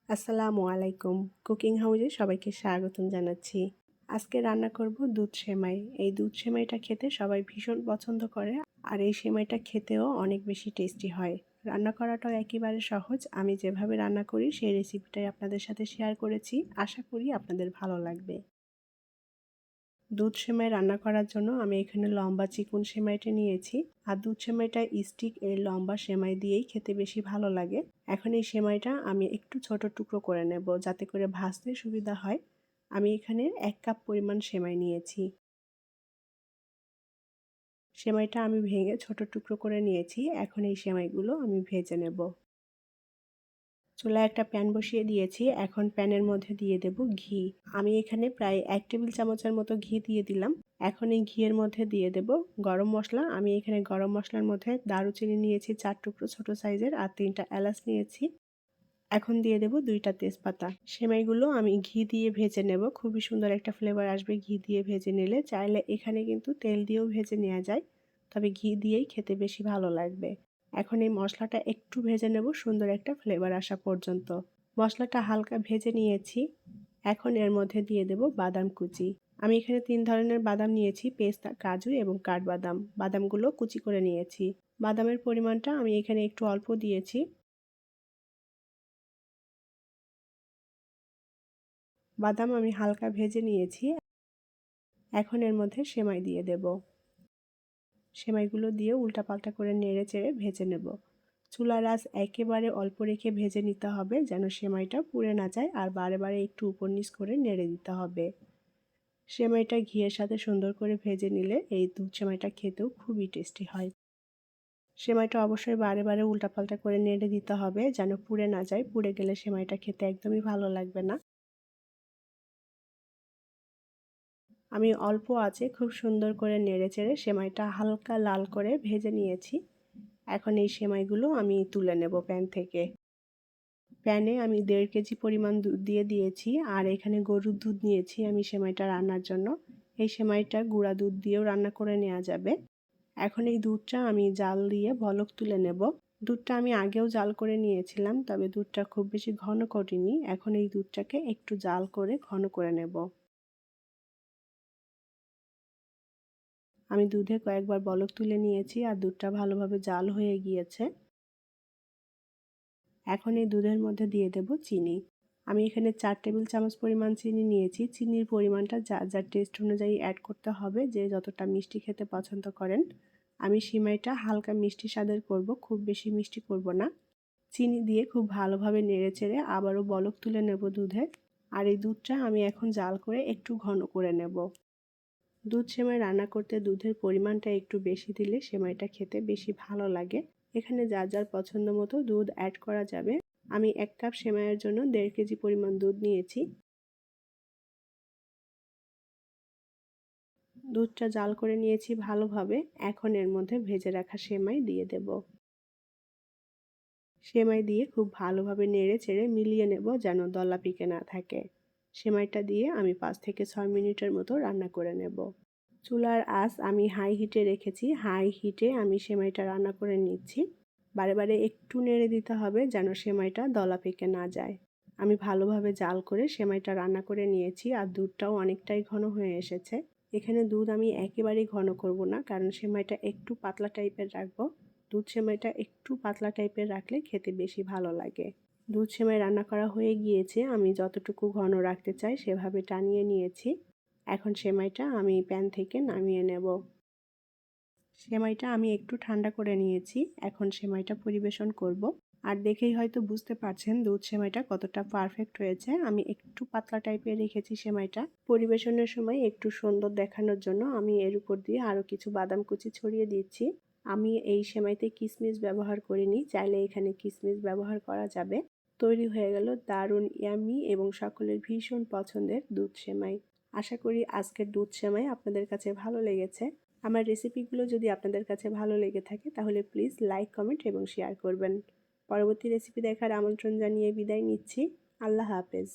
আসসালামু আলাইকুম। কুকিং হাউজে সবাইকে স্বাগতম জানাচ্ছি। আজকে রান্না করব দুধ সেমাই। এই দুধ সেমাইটা খেতে সবাই ভীষণ পছন্দ করে আর এই সেমাইটা খেতেও অনেক বেশি টেস্টি হয়। রান্না করাটাও একেবারে সহজ। আমি যেভাবে রান্না করি সেই রেসিপিটাই আপনাদের সাথে শেয়ার করেছি। আশা করি আপনাদের ভালো লাগবে। দুধ সেমাই রান্না করার জন্য আমি এখানে লম্বা চিকন সেমাইটা নিয়েছি। আর দুধ সেমাইটা স্টিক এই লম্বা সেমাই দিয়েই খেতে বেশি ভালো লাগে। এখন এই সেমাইটা আমি একটু ছোট টুকরো করে নেব যাতে করে ভাজতে সুবিধা হয়। আমি এখানে 1 কাপ পরিমাণ সেমাই নিয়েছি। সেমাইটা আমি ভেঙে ছোট টুকরো করে নিয়েছি। এখন এই সেমাইগুলো আমি ভেজে নেব। চুলায় একটা প্যান বসিয়ে দিয়েছি। এখন প্যানের মধ্যে দিয়ে দেব ঘি। আমি এখানে প্রায় 1 টেবিল চামচের মতো ঘি দিয়ে দিলাম। এখন এই ঘিয়ের মধ্যে দিয়ে দেব গরম মশলা। আমি এখানে গরম মশলার মধ্যে দারুচিনি নিয়েছি 4 টুকরো ছোট সাইজের আর 3টা এলাচ নিয়েছি। এখন দিয়ে দেব 2টা তেজপাতা। সেমাইগুলো আমি ঘি দিয়ে ভেজে নেব। খুবই সুন্দর একটা ফ্লেভার আসবে ঘি দিয়ে ভেজে নিলে। চাইলে এখানে কিন্তু তেল দিয়েও ভেজে নেওয়া যায়, তবে ঘি দিয়েই খেতে বেশি ভালো লাগবে। এখন এই মশলাটা একটু ভেজে নেব সুন্দর একটা ফ্লেভার আসা পর্যন্ত। মশলাটা হালকা ভেজে নিয়েছি। এখন এর মধ্যে দিয়ে দেব বাদাম কুচি। আমি এখানে 3 ধরনের বাদাম নিয়েছি, পেস্তা, কাজু এবং কাঠবাদাম। বাদামগুলো কুচি করে নিয়েছি। বাদামের পরিমাণটা আমি এখানে একটু অল্প দিয়েছি। বাদাম আমি হালকা ভেজে নিয়েছি। এখন এর মধ্যে সেমাই দিয়ে দেব। সেমাইগুলো দিয়ে উল্টাপাল্টা করে নেড়ে চেড়ে ভেজে নেব। চুলার আঁচ একেবারে অল্প রেখে ভেজে নিতে হবে যেন সেমাইটা পুড়ে না যায়, আর বারে বারে একটু উপর নিচ করে নেড়ে দিতে হবে। সেমাইটা ঘিয়ের সাথে সুন্দর করে ভেজে নিলে এই দুধ সেমাইটা খেতেও খুবই টেস্টি হয়। সেমাইটা অবশ্যই বারে বারে উল্টাপাল্টা করে নেড়ে দিতে হবে যেন পুড়ে না যায়। পুড়ে গেলে সেমাইটা খেতে একদমই ভালো লাগবে না। আমি অল্প আঁচে খুব সুন্দর করে নেড়েচেড়ে সেমাইটা হালকা লাল করে ভেজে নিয়েছি। এখন এই সেমাইগুলো আমি তুলে নেব প্যান থেকে। প্যানে আমি 1.5 কেজি পরিমাণ দুধ দিয়ে দিয়েছি আর এখানে গরুর দুধ নিয়েছি আমি সেমাইটা রান্নার জন্য। এই সেমাইটা গুঁড়া দুধ দিয়েও রান্না করে নেওয়া যাবে। এখন এই দুধটা আমি জাল দিয়ে বলক তুলে নেব। দুধটা আমি আগেও জাল করে নিয়েছিলাম, তবে দুধটা খুব বেশি ঘন করিনি। এখন এই দুধটাকে একটু জাল করে ঘন করে নেব। আমি দুধে কয়েকবার বলক তুলে নিয়েছি আর দুধটা ভালোভাবে জাল হয়ে গিয়েছে। এখন এই দুধের মধ্যে দিয়ে দেব চিনি। আমি এখানে 4 টেবিল চামচ পরিমাণ চিনি নিয়েছি। চিনির পরিমাণটা যার যার টেস্ট অনুযায়ী অ্যাড করতে হবে, যে যতটা মিষ্টি খেতে পছন্দ করেন। আমি সিমাইটা হালকা মিষ্টি স্বাদের করব, খুব বেশি মিষ্টি করব না। চিনি দিয়ে খুব ভালোভাবে নেড়েচেড়ে আবারও বলক তুলে নেব দুধে। আর এই দুধটা আমি এখন জাল করে একটু ঘন করে নেব। দুধ সেমাই রান্না করতে দুধের পরিমাণটা একটু বেশি দিলে সেমাইটা খেতে বেশি ভালো লাগে। এখানে যার যার পছন্দ মতো দুধ অ্যাড করা যাবে। আমি 1 কাপ সেমাইয়ের জন্য 1.5 কেজি পরিমাণ দুধ নিয়েছি। দুধটা জাল করে নিয়েছি ভালোভাবে। এখন এর মধ্যে ভেজে রাখা সেমাই দিয়ে দেব। সেমাই দিয়ে খুব ভালোভাবে নেড়ে চেড়ে মিলিয়ে নেব যেন দলা পিকে না থাকে। সেমাইটা দিয়ে আমি 5 থেকে 6 মিনিটের মতো রান্না করে নেব। চুলার আঁচ আমি হাই হিটে রেখেছি। হাই হিটে আমি সেমাইটা রান্না করে নিচ্ছি। বারে বারে একটু নেড়ে দিতে হবে যেন সেমাইটা দলা পেকে না যায়। আমি ভালোভাবে জাল করে সেমাইটা রান্না করে নিয়েছি আর দুধটাও অনেকটাই ঘন হয়ে এসেছে। এখানে দুধ আমি একেবারেই ঘন করব না, কারণ সেমাইটা একটু পাতলা টাইপের রাখবো। দুধ সেমাইটা একটু পাতলা টাইপের রাখলে খেতে বেশি ভালো লাগে। দুধ সেমাই রান্না করা হয়ে গিয়েছে। আমি যতটুকু ঘন রাখতে চাই সেভাবে টানিয়ে নিয়েছি। এখন সেমাইটা আমি প্যান থেকে নামিয়ে নেব। সেমাইটা আমি একটু ঠান্ডা করে নিয়েছি। এখন সেমাইটা পরিবেশন করব। আর দেখেই হয়তো বুঝতে পারছেন দুধ সেমাইটা কতটা পারফেক্ট হয়েছে। আমি একটু পাতলা টাইপের রেখেছি সেমাইটা। পরিবেশনের সময় একটু সুন্দর দেখানোর জন্য আমি এর উপর দিয়ে আরও কিছু বাদাম কুচি ছড়িয়ে দিচ্ছি। আমি এই সেমাইতে কিশমিশ ব্যবহার করিনি, চাইলে এখানে কিশমিশ ব্যবহার করা যাবে। তৈরি হয়ে গেল দারুণ ইয়াম্মি এবং সকলের ভীষণ পছন্দের দুধ সেমাই। আশা করি আজকের দুধ সেমাই আপনাদের কাছে ভালো লেগেছে। আমার রেসিপিগুলো যদি আপনাদের কাছে ভালো লেগে থাকে তাহলে প্লিজ লাইক, কমেন্ট এবং শেয়ার করবেন। পরবর্তী রেসিপি দেখার আমন্ত্রণ জানিয়ে বিদায় নিচ্ছি। আল্লাহ হাফেজ।